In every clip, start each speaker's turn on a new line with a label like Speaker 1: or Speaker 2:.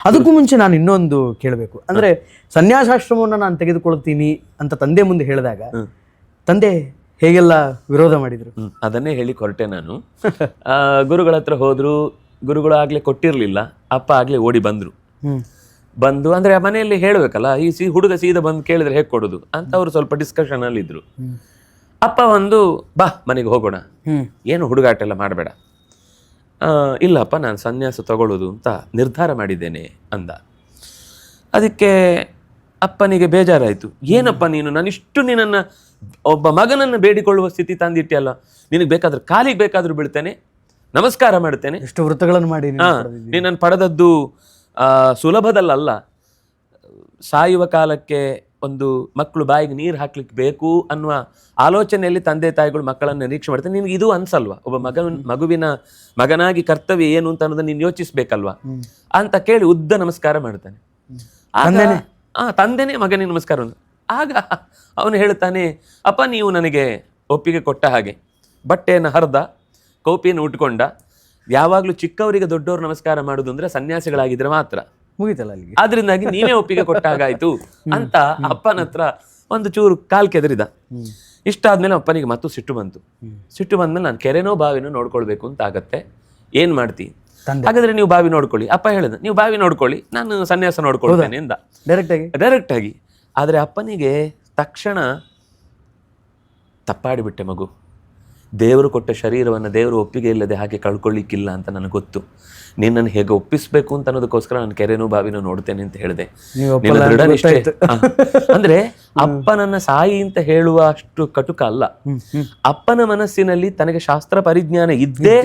Speaker 1: ಅದಕ್ಕೂ ಮುಂಚೆ ನಾನು ಇನ್ನೊಂದು ಕೇಳಬೇಕು, ಅಂದ್ರೆ ಸನ್ಯಾಸಾಶ್ರಮವನ್ನು ನಾನು ತೆಗೆದುಕೊಳ್ತೀನಿ ಅಂತ ತಂದೆ ಮುಂದೆ ಹೇಳಿದಾಗ ತಂದೆ ಹೇಗೆಲ್ಲ ವಿರೋಧ ಮಾಡಿದ್ರು?
Speaker 2: ಅದನ್ನೇ ಹೇಳಿ ಹೊರಟೆ ನಾನು. ಗುರುಗಳ ಹತ್ರ ಹೋದ್ರು, ಗುರುಗಳು ಆಗ್ಲೇ ಕೊಟ್ಟಿರ್ಲಿಲ್ಲ, ಅಪ್ಪ ಆಗ್ಲೇ ಓಡಿ ಬಂದು ಅಂದ್ರೆ ಮನೆಯಲ್ಲಿ ಹೇಳ್ಬೇಕಲ್ಲ, ಈ ಹುಡುಗ ಸೀದಾ ಬಂದು ಕೇಳಿದ್ರೆ ಹೇಗೆ ಕೊಡುದು ಅಂತ ಅವ್ರು ಸ್ವಲ್ಪ ಡಿಸ್ಕಷನ್ ಅಲ್ಲಿ ಇದ್ರು. ಅಪ್ಪ ಬಾ ಮನೆಗೆ ಹೋಗೋಣ, ಏನು ಹುಡುಗಾಟ ಎಲ್ಲ ಮಾಡಬೇಡ. ಇಲ್ಲಪ್ಪ ನಾನು ಸನ್ಯಾಸ ತಗೊಳ್ಳೋದು ಅಂತ ನಿರ್ಧಾರ ಮಾಡಿದ್ದೇನೆ ಅಂದ. ಅದಕ್ಕೆ ಅಪ್ಪನಿಗೆ ಬೇಜಾರಾಯಿತು. ಏನಪ್ಪ ನೀನು, ನಾನಿಷ್ಟು ನಿನ್ನನ್ನು ಒಬ್ಬ ಮಗನನ್ನು ಬೇಡಿಕೊಳ್ಳುವ ಸ್ಥಿತಿ ತಂದಿಟ್ಟಿಯಲ್ಲ, ನಿನಗೆ ಬೇಕಾದ್ರೆ ಕಾಲಿಗೆ ಬೇಕಾದ್ರೂ ಬೀಳ್ತೇನೆ, ನಮಸ್ಕಾರ ಮಾಡ್ತೇನೆ,
Speaker 1: ಎಷ್ಟು ವೃತ್ತಗಳನ್ನು ಮಾಡಿ
Speaker 2: ನೀನನ್ನು ಪಡೆದದ್ದು ಸುಲಭದಲ್ಲ. ಸಾಯುವ ಕಾಲಕ್ಕೆ ಒಂದು ಮಕ್ಕಳು ಬಾಯಿಗೆ ನೀರು ಹಾಕ್ಲಿಕ್ಕೆ ಬೇಕು ಅನ್ನುವ ಆಲೋಚನೆಯಲ್ಲಿ ತಂದೆ ತಾಯಿಗಳು ಮಕ್ಕಳನ್ನು ನಿರೀಕ್ಷೆ ಮಾಡ್ತಾರೆ. ನಿನ್ಗೆ ಇದು ಅನ್ಸಲ್ವಾ? ಒಬ್ಬ ಮಗುವಿನ ಮಗನಾಗಿ ಕರ್ತವ್ಯ ಏನು ಅಂತ ಅನ್ನೋದನ್ನ ನೀನು ಯೋಚಿಸ್ಬೇಕಲ್ವಾ ಅಂತ ಕೇಳಿ ಉದ್ದ ನಮಸ್ಕಾರ ಮಾಡ್ತಾನೆ. ತಂದೆನೇ ಮಗನಿಗೆ ನಮಸ್ಕಾರ. ಆಗ ಅವನು ಹೇಳ್ತಾನೆ, ಅಪ್ಪ ನೀವು ನನಗೆ ಒಪ್ಪಿಗೆ ಕೊಟ್ಟ ಹಾಗೆ ಬಟ್ಟೆಯನ್ನು ಹರಿದ, ಕೌಪಿಯನ್ನು ಉಟ್ಕೊಂಡ, ಯಾವಾಗ್ಲೂ ಚಿಕ್ಕವರಿಗೆ ದೊಡ್ಡವರು ನಮಸ್ಕಾರ ಮಾಡುದು ಅಂದ್ರೆ ಸನ್ಯಾಸಿಗಳಾಗಿದ್ರೆ ಮಾತ್ರ,
Speaker 1: ಮುಗಿತಲ್ಲ ಅಲ್ಲಿಗೆ,
Speaker 2: ಆದ್ರಿಂದಾಗಿ ನೀವೇ ಒಪ್ಪಿಗೆ ಕೊಟ್ಟಾಗಾಯ್ತು ಅಂತ ಅಪ್ಪನ ಹತ್ರ ಒಂದು ಚೂರು ಕಾಲ್ ಕೆದರಿದ. ಇಷ್ಟಾದ್ಮೇಲೆ ಅಪ್ಪನಿಗೆ ಮತ್ತು ಸಿಟ್ಟು ಬಂದ್ಮೇಲೆ ನಾನು ಕೆರೆನೋ ಬಾವಿನೋ ನೋಡ್ಕೊಳ್ಬೇಕು ಅಂತ ಆಗತ್ತೆ, ಏನ್ ಮಾಡ್ತಿ? ಹಾಗಾದ್ರೆ ನೀವು ಬಾವಿ ನೋಡ್ಕೊಳ್ಳಿ. ಅಪ್ಪ ಹೇಳಿದ, ನೀವು ಬಾವಿ ನೋಡ್ಕೊಳ್ಳಿ, ನಾನು ಸನ್ಯಾಸ ನೋಡ್ಕೊಳ್ತೇನೆ ಎಂದ ಡೈರೆಕ್ಟ್ ಆಗಿ. ಆದ್ರೆ ಅಪ್ಪನಿಗೆ ತಕ್ಷಣ ತಪ್ಪಾಡಿಬಿಟ್ಟೆ, ಮಗು ದೇವರು ಕೊಟ್ಟ ಶರೀರವನ್ನು ದೇವರು ಒಪ್ಪಿಗೆ ಇಲ್ಲದೆ ಹಾಗೆ ಕಳ್ಕೊಳ್ಳಿಕ್ಕಿಲ್ಲ ಅಂತ ನನಗೆ ಗೊತ್ತು. ನಿನ್ನನ್ನು ಹೇಗೆ ಒಪ್ಪಿಸ್ಬೇಕು ಅಂತ ಅನ್ನೋದಕ್ಕೋಸ್ಕರ ನಾನು ಕೆರೆನೋ ಬಾವಿನೋ ನೋಡ್ತೇನೆ ಅಂತ ಹೇಳಿದೆ. ದೃಢ ನಿಷ್ಠೆ ಅಂದ್ರೆ ಅಪ್ಪನನ್ನ ಸಾಯಿ ಅಂತ ಹೇಳುವ ಅಷ್ಟು ಕಟುಕ ಅಲ್ಲ. ಅಪ್ಪನ ಮನಸ್ಸಿನಲ್ಲಿ ತನಗೆ ಶಾಸ್ತ್ರ ಪರಿಜ್ಞಾನ ಇದ್ದೇ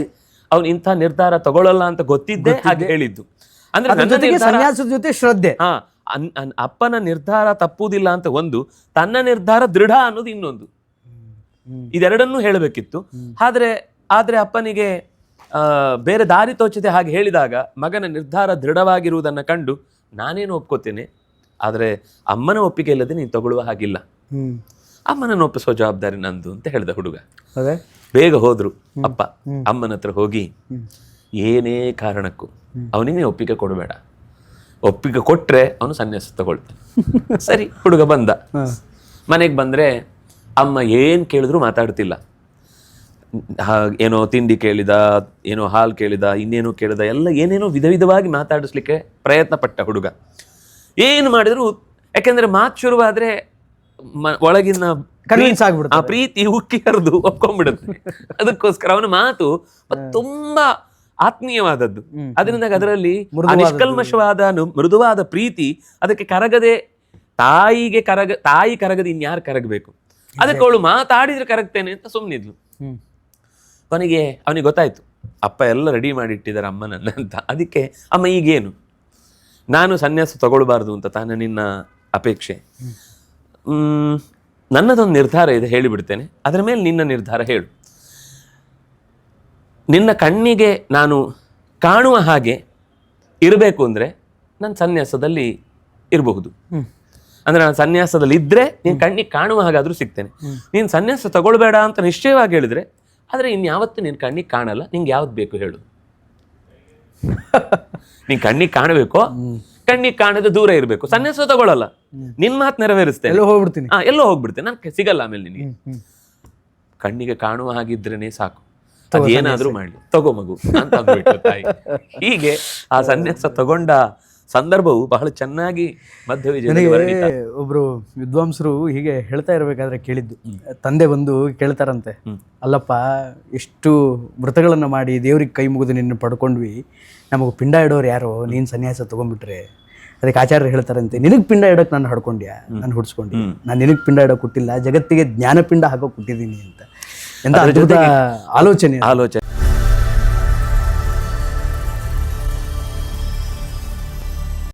Speaker 2: ಅವನು ಇಂಥ ನಿರ್ಧಾರ ತಗೊಳ್ಳಲ್ಲ ಅಂತ ಗೊತ್ತಿದ್ದೇ ಹಾಗೆ ಹೇಳಿದ್ದು. ಅಂದ್ರೆ
Speaker 1: ಸನ್ಯಾಸದ ಜೊತೆ ಶ್ರದ್ಧೆ.
Speaker 2: ಅಪ್ಪನ ನಿರ್ಧಾರ ತಪ್ಪುವುದಿಲ್ಲ ಅಂತ ಒಂದು, ತನ್ನ ನಿರ್ಧಾರ ದೃಢ ಅನ್ನೋದು ಇನ್ನೊಂದು. ಇದೆರಡನ್ನೂ ಹೇಳಬೇಕಿತ್ತು. ಆದ್ರೆ ಅಪ್ಪನಿಗೆ ಬೇರೆ ದಾರಿ ತೋಚದೆ ಹಾಗೆ ಹೇಳಿದಾಗ ಮಗನ ನಿರ್ಧಾರ ದೃಢವಾಗಿರುವುದನ್ನು ಕಂಡು ನಾನೇನು ಒಪ್ಕೋತೇನೆ, ಆದ್ರೆ ಅಮ್ಮನ ಒಪ್ಪಿಗೆ ಇಲ್ಲದೆ ನೀನು ತಗೊಳ್ಳುವ ಹಾಗಿಲ್ಲ, ಅಮ್ಮನನ್ನು ಒಪ್ಪಿಸೋ ಜವಾಬ್ದಾರಿ ನಂದು ಅಂತ ಹೇಳಿದ ಹುಡುಗ. ಬೇಗ ಹೋದ್ರು ಅಪ್ಪ. ಅಮ್ಮನ ಹತ್ರ ಹೋಗಿ ಏನೇ ಕಾರಣಕ್ಕೂ ಅವನಿಗೆ ಒಪ್ಪಿಗೆ ಕೊಡಬೇಡ, ಒಪ್ಪಿಗೆ ಕೊಟ್ರೆ ಅವನು ಸನ್ಯಾಸ ತಗೊಳ್ತಾನೆ. ಸರಿ, ಹುಡುಗ ಬಂದ. ಮನೆಗೆ ಬಂದ್ರೆ ಅಮ್ಮ ಏನ್ ಕೇಳಿದ್ರು ಮಾತಾಡ್ತಿಲ್ಲ. ಏನೋ ತಿಂಡಿ ಕೇಳಿದ, ಏನೋ ಹಾಲು ಕೇಳಿದ, ಇನ್ನೇನೋ ಕೇಳಿದ, ಎಲ್ಲ ಏನೇನೋ ವಿಧವಾಗಿ ಮಾತಾಡಿಸ್ಲಿಕ್ಕೆ ಪ್ರಯತ್ನ ಪಟ್ಟ ಹುಡುಗ. ಏನು ಮಾಡಿದ್ರು, ಯಾಕೆಂದ್ರೆ ಮಾತು ಶುರುವಾದ್ರೆ ಒಳಗಿನ ಆ ಪ್ರೀತಿ ಉಕ್ಕಿ ಹರಿದು ಒಪ್ಕೊಂಡ್ಬಿಡುತ್ತೆ. ಅದಕ್ಕೋಸ್ಕರ ಅವನ ಮಾತು ತುಂಬಾ ಆತ್ಮೀಯವಾದದ್ದು. ಅದರಿಂದ ಅದರಲ್ಲಿ ನಿಷ್ಕಲ್ಮಶವಾದ ಮೃದುವಾದ ಪ್ರೀತಿ, ಅದಕ್ಕೆ ಕರಗದೆ ತಾಯಿ ಕರಗದೆ ಇನ್ಯಾರು ಕರಗಬೇಕು, ಅದಕ್ಕೆ ಅವಳು ಮಾತಾಡಿದ್ರೆ ಕರಗ್ತೇನೆ ಅಂತ ಸುಮ್ಮನಿದ್ಲು. ಅವನಿಗೆ ಗೊತ್ತಾಯ್ತು, ಅಪ್ಪ ಎಲ್ಲ ರೆಡಿ ಮಾಡಿಟ್ಟಿದ್ದಾರೆ ಅಮ್ಮನನ್ನ ಅಂತ. ಅದಕ್ಕೆ ಅಮ್ಮ ಈಗೇನು, ನಾನು ಸನ್ಯಾಸ ತಗೊಳ್ಬಾರ್ದು ಅಂತ ತಾನೇ ನಿನ್ನ ಅಪೇಕ್ಷೆ. ನನ್ನದೊಂದು ನಿರ್ಧಾರ ಇದೆ, ಹೇಳಿಬಿಡ್ತೇನೆ, ಅದರ ಮೇಲೆ ನಿನ್ನ ನಿರ್ಧಾರ ಹೇಳು. ನಿನ್ನ ಕಣ್ಣಿಗೆ ನಾನು ಕಾಣುವ ಹಾಗೆ ಇರಬೇಕು ಅಂದ್ರೆ ನಾನು ಸನ್ಯಾಸದಲ್ಲಿ ಇರಬಹುದು. ಅಂದ್ರೆ ನಾನು ಸನ್ಯಾಸದಲ್ಲಿ ಇದ್ರೆ ನೀನು ಕಣ್ಣಿಗೆ ಕಾಣುವ ಹಾಗಾದ್ರೂ ಸಿಗ್ತೇನೆ. ನೀನು ಸನ್ಯಾಸ ತಗೊಳ್ಬೇಡ ಅಂತ ನಿಶ್ಚಯವಾಗಿ ಹೇಳಿದ್ರೆ, ಆದ್ರೆ ಇನ್ಯಾವತ್ತು ನೀನು ಕಣ್ಣಿಗೆ ಕಾಣಲ್ಲ. ನಿಂಗೆ ಯಾವ್ದು ಬೇಕು ಹೇಳು. ನೀನ್ ಕಣ್ಣಿಗೆ ಕಾಣಬೇಕು, ಕಣ್ಣಿಗೆ ಕಾಣದೆ ದೂರ ಇರಬೇಕು. ಸನ್ಯಾಸ ತಗೊಳ್ಳಲ್ಲ, ನಿನ್ ಮಾತು ನೆರವೇರಿಸ್ತೇನೆ, ಎಲ್ಲೋ ಹೋಗ್ಬಿಡ್ತೇನೆ, ನಾನು ಸಿಗಲ್ಲ ಆಮೇಲೆ ನಿನಗೆ. ಕಣ್ಣಿಗೆ ಕಾಣುವ ಹಾಗಿದ್ರೇನೆ ಸಾಕು, ಅದೇನಾದ್ರೂ ಮಾಡ್ಲಿ, ತಗೋ ಮಗು ಅಂತ ಅಂದ್ಬಿಟ್ಟು ತಾಯಿ. ಹೀಗೆ ಆ ಸನ್ಯಾಸ ತಗೊಂಡ ಸಂದರ್ಭವು ಬಹಳ ಚೆನ್ನಾಗಿ ಮಧ್ಯವಿಜಯ.
Speaker 1: ಒಬ್ರು ವಿದ್ವಾಂಸರು ಹೀಗೆ ಹೇಳ್ತಾ ಇರ್ಬೇಕಾದ್ರೆ ಕೇಳಿದ್ದು, ತಂದೆ ಬಂದು ಕೇಳ್ತಾರಂತೆ, ಅಲ್ಲಪ್ಪ ಎಷ್ಟು ವ್ರತಗಳನ್ನ ಮಾಡಿ ದೇವ್ರಿಗೆ ಕೈ ಮುಗಿದು ನಿನ್ನ ಪಡ್ಕೊಂಡ್ವಿ, ನಮಗೆ ಪಿಂಡ ಇಡೋರು ಯಾರೋ, ನೀನ್ ಸನ್ಯಾಸ ತಗೊಂಡ್ಬಿಟ್ರೆ. ಅದಕ್ಕೆ ಆಚಾರ್ಯರು ಹೇಳ್ತಾರಂತೆ, ನಿನಗ್ ಪಿಂಡ ಇಡೋಕೆ ನಾನು ಹಡ್ಕೊಂಡ್ಯಾ, ನಾನು ಹುಡ್ಸ್ಕೊಂಡಿ, ನಾನು ನಿನಗ್ ಪಿಂಡ ಇಡೋಕೆ ಕೊಟ್ಟಿಲ್ಲ, ಜಗತ್ತಿಗೆ ಜ್ಞಾನ ಪಿಂಡ ಹಾಕೋಕೆ ಕೊಟ್ಟಿದ್ದೀನಿ ಅಂತ. ಎಂತ ಅದ್ಭುತ ಆಲೋಚನೆ.